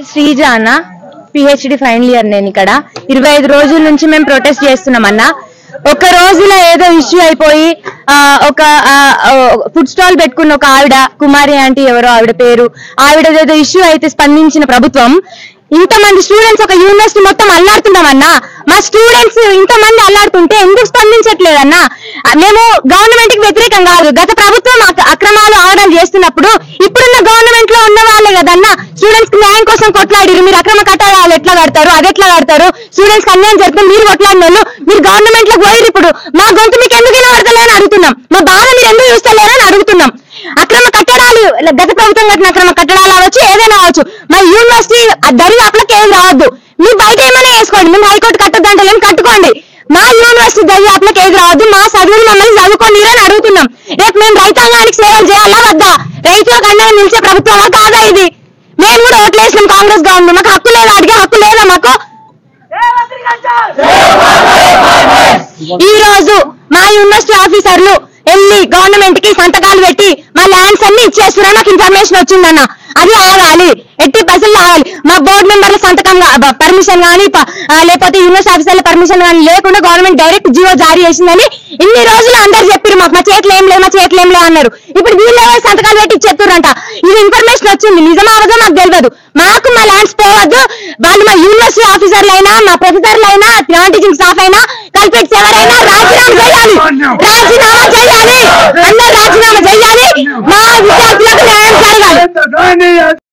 శ్రీజ అన్న PhD final year. నేను ఇక్కడ 25 రోజుల నుంచి మేము ప్రొటెస్ట్ చేస్తున్నామన్నా. ఒక రోజులో ఏదో ఇష్యూ అయిపోయి ఒక ఫుడ్ స్టాల్ పెట్టుకున్న ఒక ఆవిడ, కుమారి ఆంటీ ఎవరో ఆవిడ పేరు, ఆవిడదేదో ఇష్యూ అయితే స్పందించిన ప్రభుత్వం ఇంతమంది స్టూడెంట్స్ ఒక యూనివర్సిటీ మొత్తం అల్లాడుతున్నామన్నా. మా స్టూడెంట్స్ ఇంతమంది అల్లాడుతుంటే ఎందుకు స్పందించట్లేదన్నా? మేము గవర్నమెంట్ కి వ్యతిరేకం కాదు. గత ప్రభుత్వం అక్రమాలు ఆర్డర్ చేస్తున్నప్పుడు ఇప్పుడున్న గవర్నమెంట్ లో ఉన్న వాళ్ళే కదన్నా స్టూడెంట్స్ కి న్యాయం కోసం కొట్లాడిరు. మీరు అక్రమ కట్టడాలు ఎట్లా కడతారు, అది ఎట్లా కడతారు, స్టూడెంట్స్ కి అన్యాయం జరుగుతుంది, మీరు కొట్లాడిన వాళ్ళు మీరు గవర్నమెంట్ లోకి పోయిరు. ఇప్పుడు మా గొంతు మీకు ఎందుకు వినబడతలేరని అడుగుతున్నాం, మా బాధ మీరు ఎందుకు చూస్తలేరని అడుగుతున్నాం. అక్రమ కట్టడాలు గత ప్రభుత్వం కట్టిన అక్రమ కట్టడాలు అవ్వచ్చు, ఏదైనా అవ్వచ్చు, మా యూనివర్సిటీ దరిదాపులకు ఏం రావద్దు. మీరు బయట ఏమైనా వేసుకోండి, మేము హైకోర్టు కట్టొద్దంటే ఏం కట్టుకోండి, మా యూనివర్సిటీ దరిదాపులకు ఏది రావద్దు. మా చదువులు మమ్మల్ని చదువుకోండి అని అడుగుతున్నాం. రేపు మేము రైతాంగానికి సేవలు చేయాలా వద్దా? రైతులకు అండగా నిలిచే ప్రభుత్వమా కాదా ఇది? మేము కూడా ఓట్లేసినాం కాంగ్రెస్ గవర్నమెంట్, మాకు హక్కు లేదా? అడిగే హక్కు లేదా మాకు? ఈ రోజు మా యూనివర్సిటీ ఆఫీసర్లు వెళ్ళి గవర్నమెంట్ కి సంతకాలు పెట్టి మా ల్యాండ్స్ అన్ని ఇచ్చేస్తున్నా నాకు ఇన్ఫర్మేషన్ వచ్చిందన్న. అది ఆగాలి, ఎట్టి పైసలు ఆగాలి. మా బోర్డు మెంబర్ల సంతకం పర్మిషన్ కానీ లేకపోతే యూనివర్సిటీ ఆఫీసర్ల పర్మిషన్ కానీ లేకుండా గవర్నమెంట్ డైరెక్ట్ జీవో జారీ చేసిందని ఇన్ని రోజులు అందరు చెప్పారు. మాకు మా చేతులు ఏం లేవు, మా చేతులు ఏం లేవు అన్నారు. ఇప్పుడు వీళ్ళు సంతకాలు పెట్టి చెప్తురంట. ఇది ఇన్ఫర్మేషన్ వచ్చింది, నిజమా అవదో మాకు తెలియదు. మాకు మా ల్యాండ్స్ పోవద్దు. వాళ్ళు మా యూనివర్సిటీ ఆఫీసర్లు అయినా, మా ప్రొఫెసర్లు అయినా, నాన్ టీచింగ్ స్టాఫ్ అయినా, కల్పిట్స్ ఎవరైనా రాజీనామా చేయాలి, రాజీనామా చేయాలి, అందరూ రాజీనామా చేయాలి. మా విద్యార్థులకు న్యాయం జరగాలి.